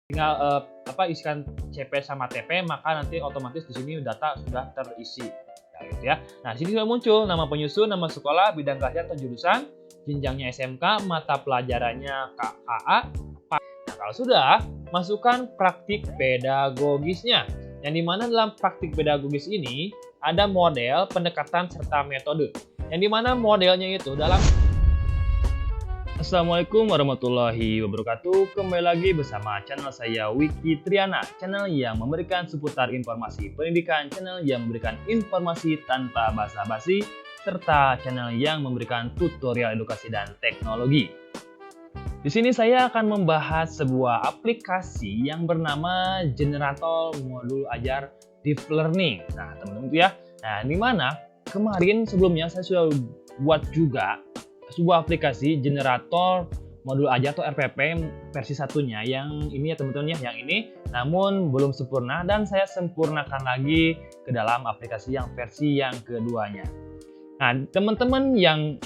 Tinggal isikan CP sama TP, maka nanti otomatis di sini data sudah terisi. Ya, gitu ya. Nah, di sini sudah muncul nama penyusun, nama sekolah, bidang kajian atau jurusan, jenjangnya SMK, mata pelajarannya KAA. Nah, kalau sudah, masukkan praktik pedagogisnya. Yang dimana dalam praktik pedagogis ini ada model, pendekatan, serta metode. Yang dimana modelnya itu dalam Assalamualaikum warahmatullahi wabarakatuh. Kembali lagi bersama channel saya Wiki Triana, channel yang memberikan seputar informasi pendidikan, channel yang memberikan informasi tanpa basa-basi, serta channel yang memberikan tutorial edukasi dan teknologi. Di sini saya akan membahas sebuah aplikasi yang bernama Generator Modul Ajar Deep Learning. Nah, teman-teman itu ya. Nah, di mana kemarin sebelumnya saya sudah buat juga sebuah aplikasi generator modul ajar atau RPP versi satunya yang ini ya teman-teman ya, yang ini namun belum sempurna dan saya sempurnakan lagi ke dalam aplikasi yang versi yang keduanya. Nah, teman-teman yang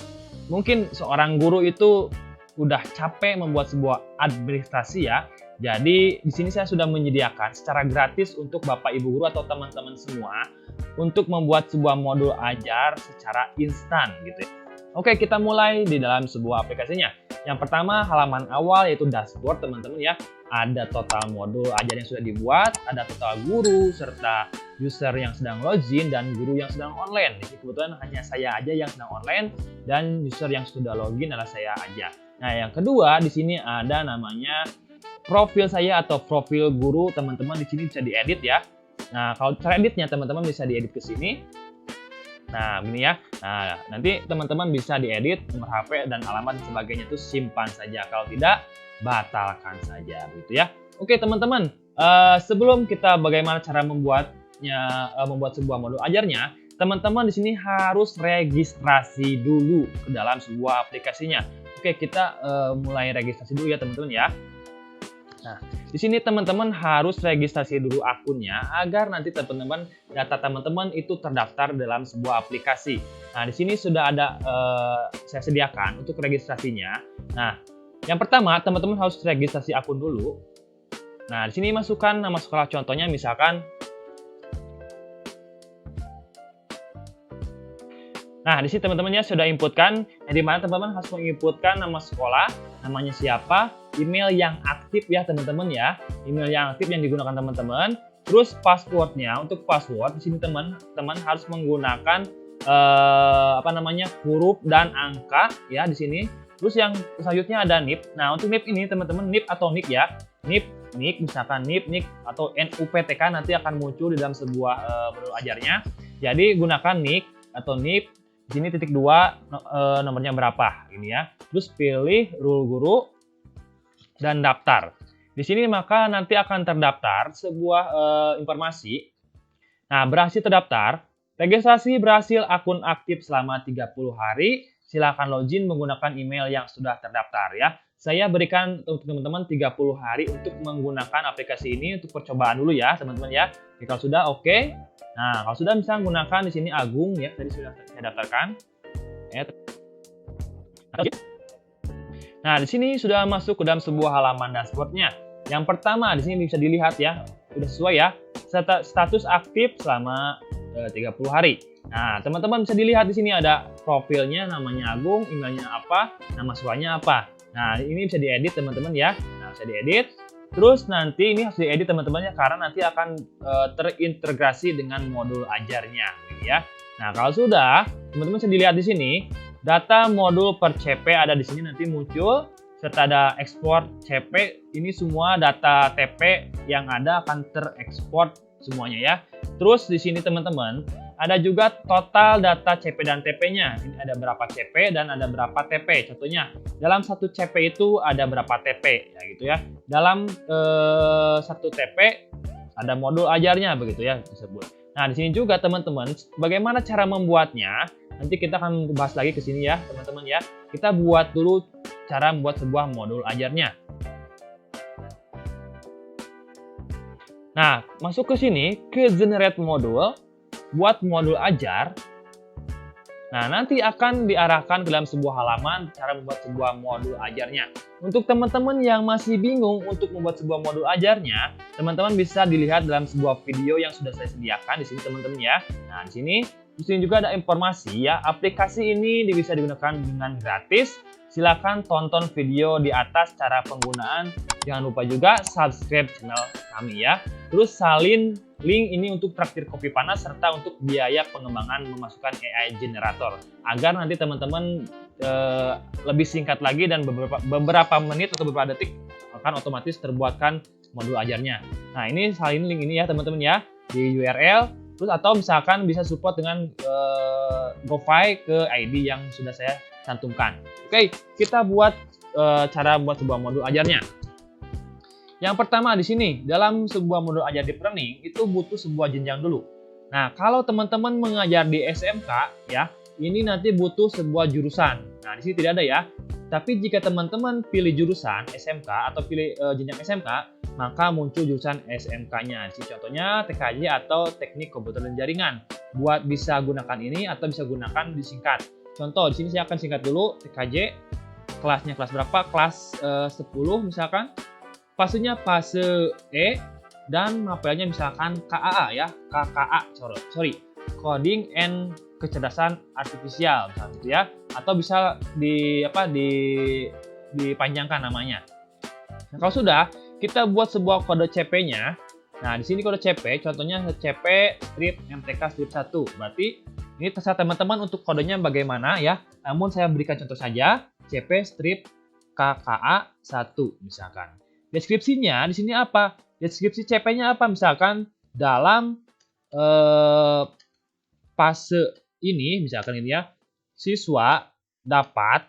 mungkin seorang guru itu udah capek membuat sebuah administrasi ya. Jadi di sini saya sudah menyediakan secara gratis untuk Bapak Ibu guru atau teman-teman semua untuk membuat sebuah modul ajar secara instan gitu ya. Oke, kita mulai di dalam sebuah aplikasinya. Yang pertama, halaman awal yaitu dashboard, teman-teman ya. Ada total modul ajar yang sudah dibuat, ada total guru, serta user yang sedang login, dan guru yang sedang online. Jadi kebetulan hanya saya aja yang sedang online, dan user yang sudah login adalah saya aja. Nah, yang kedua, di sini ada namanya profil saya atau profil guru, teman-teman di sini bisa diedit ya. Nah, kalau cara editnya, teman-teman bisa diedit ke sini. Nah, begini ya. Nah, nanti teman-teman bisa diedit nomor HP dan alamat dan sebagainya itu simpan saja. Kalau tidak, batalkan saja, begitu ya. Oke, teman-teman. Sebelum kita bagaimana cara membuat sebuah modul ajarnya, teman-teman di sini harus registrasi dulu ke dalam sebuah aplikasinya. Oke, kita mulai registrasi dulu ya, teman-teman ya. Nah, di sini teman-teman harus registrasi dulu akunnya agar nanti teman-teman data teman-teman itu terdaftar dalam sebuah aplikasi. Nah, di sini sudah ada saya sediakan untuk registrasinya. Nah, yang pertama teman-teman harus registrasi akun dulu. Nah, di sini masukkan nama sekolah, contohnya misalkan. Nah, di sini teman-teman ya sudah inputkan, di mana teman-teman harus menginputkan nama sekolah, namanya siapa, email yang aktif ya teman-teman ya, email yang aktif yang digunakan teman-teman. Terus passwordnya, untuk password di sini teman-teman harus menggunakan huruf dan angka ya di sini. Terus yang selanjutnya ada NIP. Nah, untuk NIP ini teman-teman NIP atau NIK ya, NIK misalkan NIK atau NUPTK nanti akan muncul di dalam sebuah modul ajarnya. Jadi gunakan NIK atau NIP. Di sini titik 2 nomornya berapa ini ya. Terus pilih rule guru dan daftar. Di sini maka nanti akan terdaftar sebuah informasi. Nah, berhasil terdaftar, registrasi berhasil, akun aktif selama 30 hari. Silakan login menggunakan email yang sudah terdaftar ya. Saya berikan untuk teman-teman 30 hari untuk menggunakan aplikasi ini untuk percobaan dulu ya, teman-teman ya. Jadi, kalau sudah oke. Nah, kalau sudah bisa menggunakan di sini Agung ya, tadi sudah saya daftarkan. Nah, di sini sudah masuk ke dalam sebuah halaman dashboardnya. Yang pertama di sini bisa dilihat ya, sudah sesuai ya. Status aktif selama 30 hari. Nah, teman-teman bisa dilihat di sini ada profilnya, namanya Agung, emailnya apa, nama sekolahnya apa. Nah, ini bisa diedit teman-teman ya. Nah, bisa diedit. Terus nanti ini harus diedit teman-teman ya, karena nanti akan terintegrasi dengan modul ajarnya gitu ya. Nah, kalau sudah, teman-teman bisa dilihat di sini, data modul per CP ada di sini nanti muncul, serta ada ekspor CP. Ini semua data TP yang ada akan terekspor semuanya ya. Terus di sini teman-teman ada juga total data CP dan TP-nya. Ini ada berapa CP dan ada berapa TP. Contohnya, dalam satu CP itu ada berapa TP, ya gitu ya. Dalam satu TP ada modul ajarnya begitu ya disebut. Nah, di sini juga teman-teman, bagaimana cara membuatnya? Nanti kita akan bahas lagi ke sini ya, teman-teman ya. Kita buat dulu cara membuat sebuah modul ajarnya. Nah, masuk ke sini ke generate modul. Buat modul ajar. Nah, nanti akan diarahkan ke dalam sebuah halaman cara membuat sebuah modul ajarnya. Untuk teman-teman yang masih bingung untuk membuat sebuah modul ajarnya, teman-teman bisa dilihat dalam sebuah video yang sudah saya sediakan di sini teman-teman ya. Nah, di sini juga ada informasi ya, aplikasi ini bisa digunakan dengan gratis. Silakan tonton video di atas cara penggunaan. Jangan lupa juga subscribe channel kami ya. Terus salin link ini untuk traktir kopi panas serta untuk biaya pengembangan memasukkan AI generator. Agar nanti teman-teman lebih singkat lagi dan beberapa menit atau beberapa detik akan otomatis terbuatkan modul ajarnya. Nah, ini salin link ini ya teman-teman ya di URL. Terus atau misalkan bisa support dengan GoFi ke ID yang sudah saya cantumkan. Oke, kita buat cara buat sebuah modul ajarnya. Yang pertama di sini, dalam sebuah modul ajar deep learning itu butuh sebuah jenjang dulu. Nah, kalau teman-teman mengajar di SMK ya, ini nanti butuh sebuah jurusan. Nah, di sini tidak ada ya. Tapi jika teman-teman pilih jurusan SMK atau pilih jenjang SMK, maka muncul jurusan SMK-nya. Contohnya TKJ atau Teknik Komputer dan Jaringan. Buat bisa gunakan ini atau bisa gunakan disingkat. Contoh di sini saya akan singkat dulu TKJ. Kelasnya kelas berapa? Kelas 10 misalkan. Fasenya fase E dan mapelnya misalkan KAA ya, KKA, sorry, Coding and Kecerdasan Artifisial misalnya gitu ya, atau bisa dipanjangkan namanya. Nah, kalau sudah kita buat sebuah kode CP-nya. Nah, di sini kode CP, contohnya CP strip MTK strip 1. Berarti ini terserah teman-teman untuk kodenya bagaimana ya. Namun saya berikan contoh saja, CP strip KKA 1 misalkan. Deskripsinya di sini apa? Deskripsi CP-nya apa? Misalkan dalam fase ini, misalkan ini ya, siswa dapat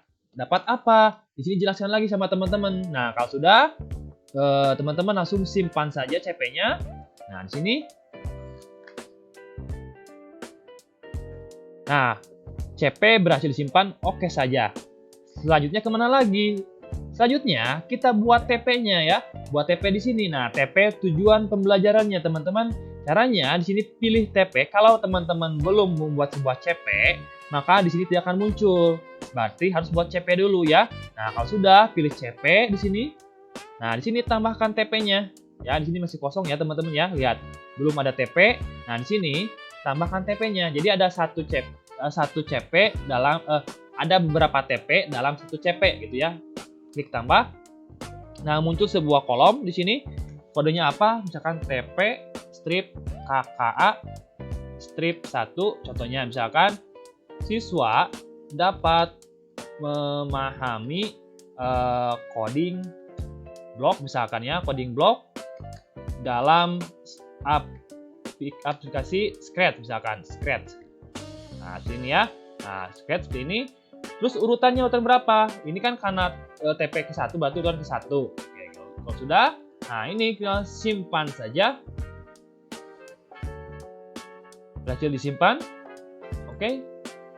apa? Di sini jelaskan lagi sama teman-teman. Nah, kalau sudah, teman-teman langsung simpan saja CP-nya. Nah, di sini. Nah, CP berhasil disimpan, oke saja. Selanjutnya kemana lagi? Selanjutnya kita buat TP-nya ya. Buat TP di sini. Nah, TP tujuan pembelajarannya teman-teman. Caranya di sini pilih TP. Kalau teman-teman belum membuat sebuah CP, maka di sini tidak akan muncul. Berarti harus buat CP dulu ya. Nah, kalau sudah pilih CP di sini. Nah, di sini tambahkan TP-nya. Ya, di sini masih kosong ya teman-teman ya. Lihat, belum ada TP. Nah, di sini tambahkan TP-nya. Jadi ada satu CP dalam ada beberapa TP dalam satu CP gitu ya. Klik tambah. Nah, muncul sebuah kolom di sini. Kodenya apa? Misalkan TP strip KKA strip 1. Contohnya misalkan siswa dapat memahami coding block misalkan ya, coding block dalam aplikasi Scratch misalkan, Scratch. Nah, sini ya. Nah, Scratch seperti ini. Terus urutan berapa? Ini kan karena TP ke 1 berarti urutan ke 1. Oke, kalau sudah, nah ini kita simpan saja. Berhasil disimpan. Oke.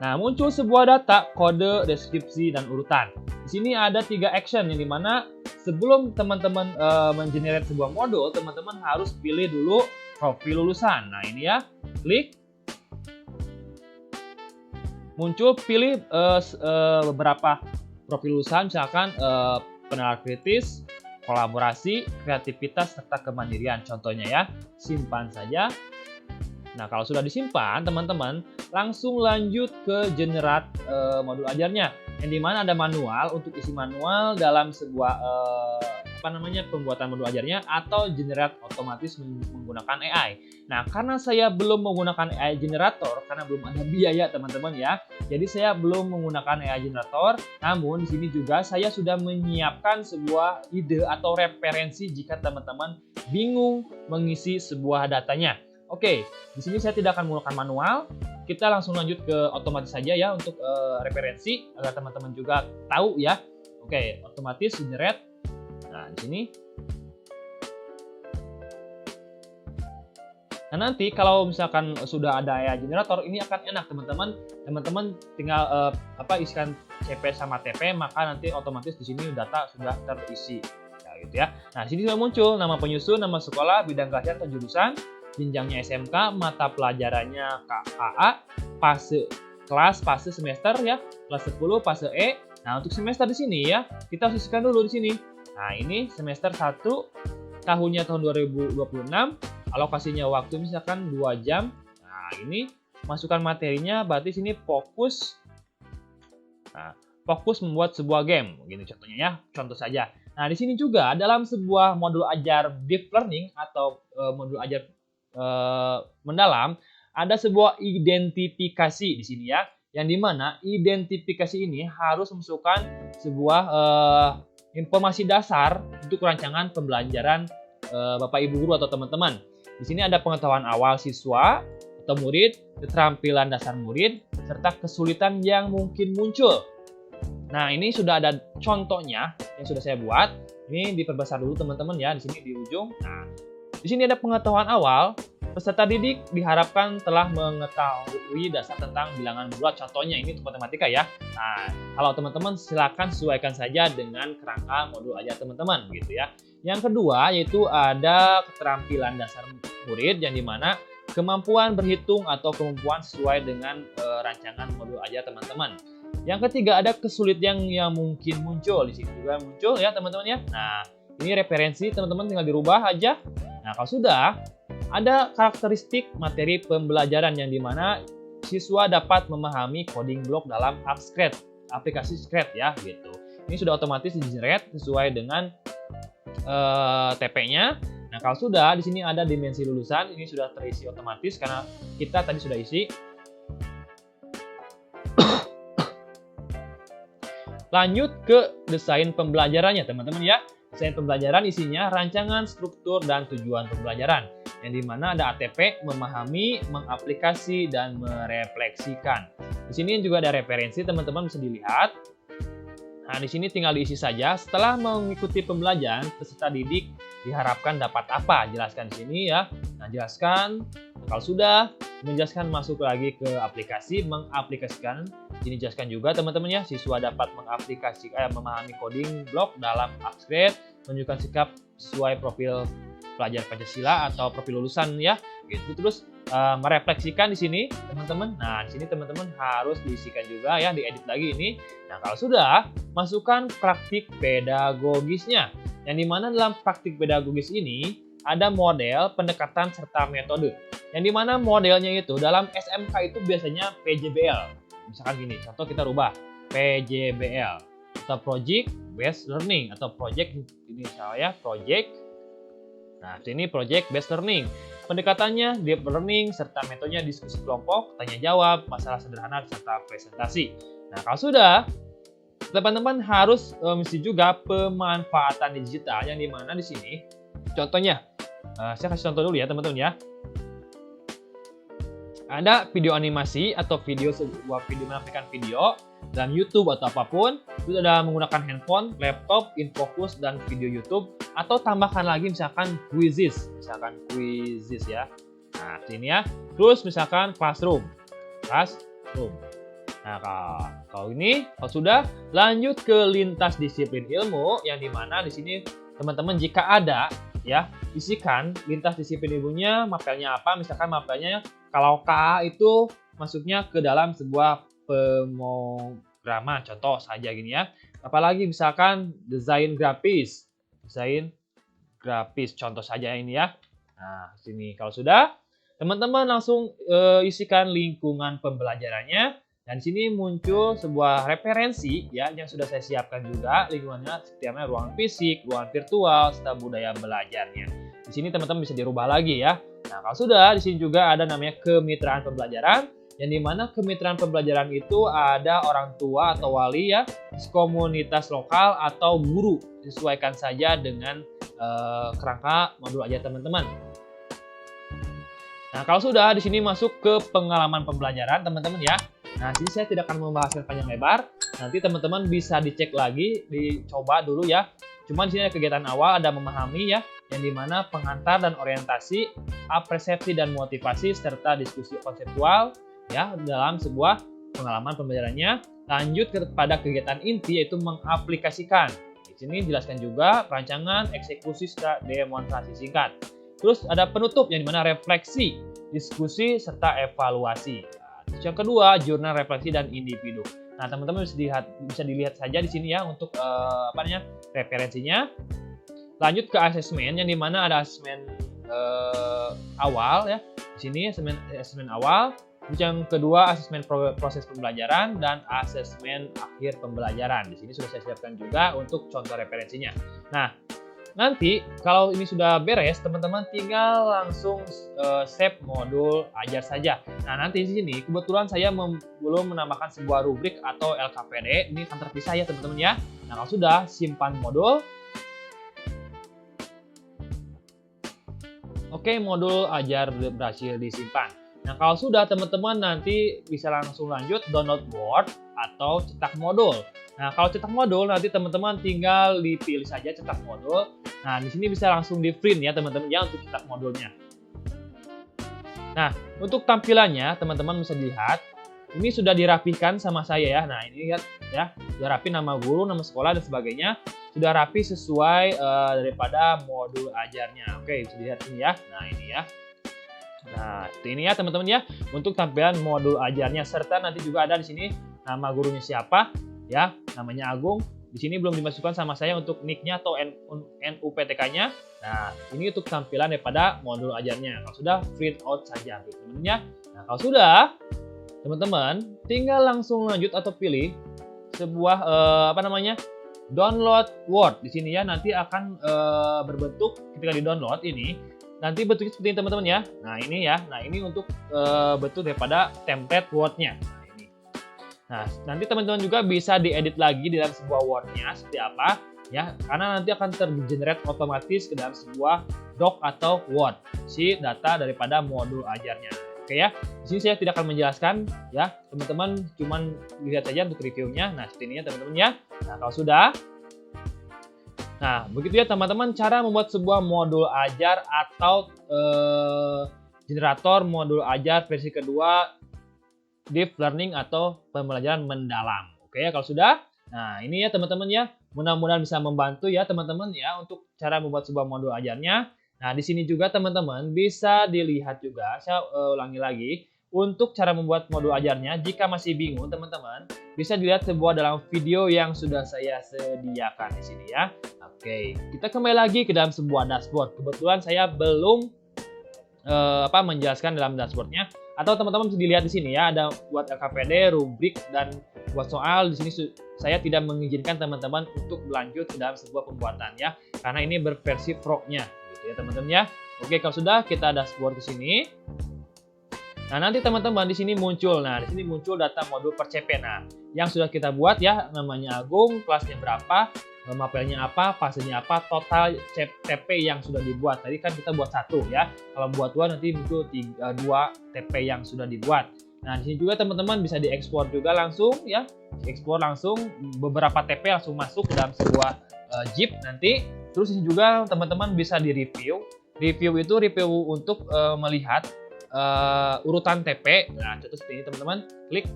Nah, muncul sebuah data, kode, deskripsi, dan urutan. Di sini ada 3 action yang dimana sebelum teman-teman mengenerate sebuah modul, teman-teman harus pilih dulu profil lulusan. Nah, ini ya. Klik. Muncul pilih beberapa profil lulusan, misalkan penalaran kritis, kolaborasi, kreativitas, serta kemandirian. Contohnya ya, simpan saja. Nah, kalau sudah disimpan, teman-teman langsung lanjut ke generate modul ajarnya. Yang dimana ada manual untuk isi manual dalam sebuah pembuatan modul ajarnya atau generate otomatis menggunakan AI. Nah, karena saya belum menggunakan AI generator karena belum ada biaya teman-teman ya. Jadi saya belum menggunakan AI generator. Namun di sini juga saya sudah menyiapkan sebuah ide atau referensi jika teman-teman bingung mengisi sebuah datanya. Oke, di sini saya tidak akan menggunakan manual. Kita langsung lanjut ke otomatis saja ya untuk referensi agar teman-teman juga tahu ya. Oke, otomatis generate. Nah, di sini. Nah, nanti kalau misalkan sudah ada AI generator, ini akan enak teman-teman. Teman-teman tinggal isikan CP sama TP, maka nanti otomatis di sini data sudah terisi. Ya, gitu ya. Nah, di sini sudah muncul nama penyusun, nama sekolah, bidang keahlian atau jurusan, jenjangnya SMK, mata pelajarannya KAA, fase kelas fase semester ya, kelas 10 fase E. Nah, untuk semester di sini ya, kita sisihkan dulu di sini. Nah, ini semester 1 tahunnya tahun 2026, alokasinya waktu misalkan 2 jam. Nah, ini masukkan materinya berarti sini fokus. Nah, fokus membuat sebuah game, gini contohnya ya, contoh saja. Nah, di sini juga dalam sebuah modul ajar deep learning atau modul ajar mendalam, ada sebuah identifikasi di sini ya, yang dimana identifikasi ini harus memasukkan sebuah informasi dasar untuk rancangan pembelajaran Bapak Ibu guru atau teman-teman. Di sini ada pengetahuan awal siswa atau murid, keterampilan dasar murid, serta kesulitan yang mungkin muncul. Nah, ini sudah ada contohnya yang sudah saya buat. Ini diperbesar dulu teman-teman ya, di sini di ujung. Nah, di sini ada pengetahuan awal. Peserta didik diharapkan telah mengetahui dasar tentang bilangan bulat. Contohnya ini untuk matematika ya. Nah, kalau teman-teman silakan sesuaikan saja dengan kerangka modul ajar teman-teman gitu ya. Yang kedua yaitu ada keterampilan dasar murid yang dimana kemampuan berhitung atau kemampuan sesuai dengan rancangan modul ajar teman-teman. Yang ketiga ada kesulitan yang mungkin muncul. Di sini juga muncul ya teman-teman ya. Nah, ini referensi teman-teman tinggal dirubah aja. Nah, kalau sudah ada karakteristik materi pembelajaran yang dimana siswa dapat memahami coding block dalam aplikasi Scratch ya gitu. Ini sudah otomatis di-generate sesuai dengan TP-nya. Nah, kalau sudah di sini ada dimensi lulusan, ini sudah terisi otomatis karena kita tadi sudah isi. Lanjut ke desain pembelajarannya teman-teman ya. Desain pembelajaran isinya rancangan, struktur, dan tujuan pembelajaran. Yang dimana ada ATP, memahami, mengaplikasi, dan merefleksikan. Di sini juga ada referensi teman-teman bisa dilihat. Nah, di sini tinggal diisi saja. Setelah mengikuti pembelajaran, peserta didik diharapkan dapat apa? Jelaskan di sini ya. Nah, jelaskan. Kalau sudah menjelaskan masuk lagi ke aplikasi, mengaplikasikan. Ini jelaskan juga teman-teman ya, siswa dapat memahami coding block dalam Scratch, menunjukkan sikap sesuai profil pelajar Pancasila atau profil lulusan ya. Gitu. Terus merefleksikan di sini teman-teman. Nah, di sini teman-teman harus diisikan juga ya, diedit lagi ini. Nah, kalau sudah, masukkan praktik pedagogisnya. Yang dimana dalam praktik pedagogis ini ada model, pendekatan, serta metode. Yang dimana modelnya itu dalam SMK itu biasanya PJBL. Misalkan gini, contoh kita rubah PJBL atau Project Based Learning atau Project ini saya Project. Nah, ini Project Based Learning. Pendekatannya deep learning serta metodenya diskusi kelompok, tanya jawab, masalah sederhana serta presentasi. Nah, kalau sudah, teman-teman harus mesti juga pemanfaatan digital yang dimana di sini. Contohnya, saya kasih contoh dulu ya teman-teman ya. Ada video animasi atau sebuah video menampilkan video dalam YouTube atau apapun. Itu ada menggunakan handphone, laptop, InFocus, dan video YouTube. Atau tambahkan lagi misalkan quizzes ya. Nah, sini ya. Terus misalkan classroom. Nah, kalau sudah lanjut ke lintas disiplin ilmu yang dimana di sini teman-teman jika ada ya isikan lintas disiplin ilmunya, mapelnya apa? Misalkan mapelnya kalau KA itu masuknya ke dalam sebuah pemrograman, contoh saja gini ya. Apalagi misalkan desain grafis, contoh saja ini ya. Nah, sini kalau sudah, teman-teman langsung isikan lingkungan pembelajarannya. Dan di sini muncul sebuah referensi ya yang sudah saya siapkan juga lingkungannya seperti ruangan fisik, ruangan virtual, serta budaya belajarnya. Di sini teman-teman bisa dirubah lagi ya. Nah, kalau sudah di sini juga ada namanya kemitraan pembelajaran yang dimana kemitraan pembelajaran itu ada orang tua atau wali ya, komunitas lokal atau guru. Sesuaikan saja dengan kerangka modul ajar teman-teman. Nah, kalau sudah di sini masuk ke pengalaman pembelajaran teman-teman ya. Nah, sini saya tidak akan membahasnya panjang lebar. Nanti teman-teman bisa dicek lagi, dicoba dulu ya. Cuma di sini ada kegiatan awal, ada memahami ya, yang dimana pengantar dan orientasi, persepsi dan motivasi serta diskusi konseptual ya dalam sebuah pengalaman pembelajarannya. Lanjut kepada kegiatan inti yaitu mengaplikasikan. Di sini jelaskan juga perancangan, eksekusi serta demonstrasi singkat. Terus ada penutup yang dimana refleksi, diskusi serta evaluasi. Terus yang kedua, jurnal refleksi dan individu. Nah, teman-teman bisa dilihat saja di sini ya untuk referensinya. Lanjut ke asesmen, yang dimana ada asesmen awal ya. Di sini asesmen awal. Terus yang kedua, asesmen proses pembelajaran dan asesmen akhir pembelajaran. Di sini sudah saya siapkan juga untuk contoh referensinya. Nah, nanti kalau ini sudah beres, teman-teman tinggal langsung save modul ajar saja. Nah, nanti di sini kebetulan saya belum menambahkan sebuah rubrik atau LKPD. Ini akan terpisah ya teman-teman ya. Nah, kalau sudah, simpan modul. Oke, modul ajar berhasil disimpan. Nah, kalau sudah, teman-teman nanti bisa langsung lanjut download Word atau cetak modul. Nah, kalau cetak modul nanti teman-teman tinggal dipilih saja cetak modul. Nah, di sini bisa langsung di print ya teman-teman ya untuk cetak modulnya. Nah, untuk tampilannya teman-teman bisa dilihat. Ini sudah dirapihkan sama saya ya. Nah, ini lihat ya, sudah rapi nama guru, nama sekolah dan sebagainya. Sudah rapi sesuai daripada modul ajarnya. Oke, bisa dilihat ini ya. Nah, ini ya. Nah, ini ya teman-teman ya untuk tampilan modul ajarnya, serta nanti juga ada di sini nama gurunya siapa ya, namanya Agung. Di sini belum dimasukkan sama saya untuk nick-nya atau NUPTK-nya. Nah, ini untuk tampilan daripada modul ajarnya. Kalau sudah, print out saja teman-teman ya. Nah, kalau sudah, teman-teman tinggal langsung lanjut atau pilih sebuah download Word. Di sini ya nanti akan berbentuk ketika di-download ini. Nanti bentuknya seperti ini teman-teman ya. Nah, ini ya. Nah, ini untuk bentuk daripada template Word-nya. Nah, ini. Nah, nanti teman-teman juga bisa diedit lagi di dalam sebuah Word-nya seperti apa ya. Karena nanti akan tergenerate otomatis ke dalam sebuah doc atau Word si data daripada modul ajarnya. Oke ya. Di sini saya tidak akan menjelaskan ya. Teman-teman cuman lihat saja untuk reviewnya. Nah, seperti ini ya teman-teman ya. Nah, kalau sudah, nah, begitu ya teman-teman cara membuat sebuah modul ajar atau generator modul ajar versi kedua Deep Learning atau pembelajaran mendalam. Oke ya, kalau sudah. Nah, ini ya teman-teman ya. Mudah-mudahan bisa membantu ya teman-teman ya untuk cara membuat sebuah modul ajarnya. Nah, di sini juga teman-teman bisa dilihat juga, saya ulangi lagi. Untuk cara membuat modul ajarnya, jika masih bingung teman-teman, bisa dilihat sebuah dalam video yang sudah saya sediakan di sini ya. Oke, kita kembali lagi ke dalam sebuah dashboard. Kebetulan saya belum menjelaskan dalam dashboardnya. Atau teman-teman bisa dilihat di sini ya, ada buat LKPD, rubrik, dan buat soal. Di sini saya tidak mengizinkan teman-teman untuk berlanjut ke dalam sebuah pembuatan ya, karena ini berversi Pro-nya, gitu ya teman-teman ya. Oke, kalau sudah kita dashboard ke sini. Nah, nanti teman-teman di sini muncul. Nah, di sini muncul data modul per CP. Nah, yang sudah kita buat ya, namanya Agung, kelasnya berapa, mapelnya apa, fasenya apa, total TP yang sudah dibuat. Tadi kan kita buat 1 ya. Kalau buat 2 nanti muncul 2 TP yang sudah dibuat. Nah, di sini juga teman-teman bisa diekspor juga langsung ya. Diekspor langsung beberapa TP langsung masuk ke dalam sebuah zip nanti. Terus ini juga teman-teman bisa di-review. Review itu review untuk melihat urutan TP. Nah, contoh seperti ini teman-teman, klik.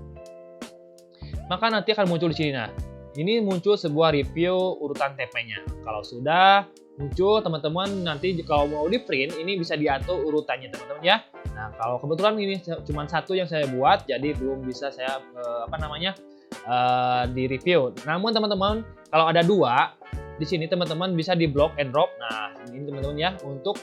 Maka nanti akan muncul di sini. Nah, ini muncul sebuah review urutan TP-nya. Kalau sudah muncul teman-teman, nanti kalau mau di print ini bisa diatur urutannya teman-teman ya. Nah, kalau kebetulan ini cuma 1 yang saya buat, jadi belum bisa saya di review. Namun teman-teman, kalau ada 2 di sini teman-teman bisa di drag and drop. Nah, ini teman-teman ya untuk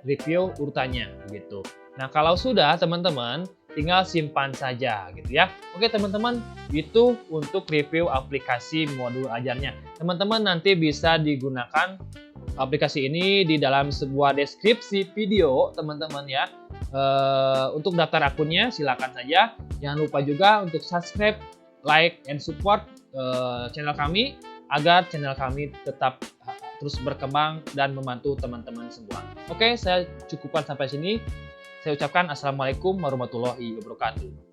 review urutannya gitu. Nah, kalau sudah teman-teman tinggal simpan saja gitu ya. Oke teman-teman, itu untuk review aplikasi modul ajarnya. Teman-teman nanti bisa digunakan aplikasi ini di dalam sebuah deskripsi video teman-teman ya. Untuk daftar akunnya silakan saja. Jangan lupa juga untuk subscribe, like, and support channel kami agar channel kami tetap terus berkembang dan membantu teman-teman semua. Oke, saya cukupkan sampai sini. Saya ucapkan Assalamualaikum warahmatullahi wabarakatuh.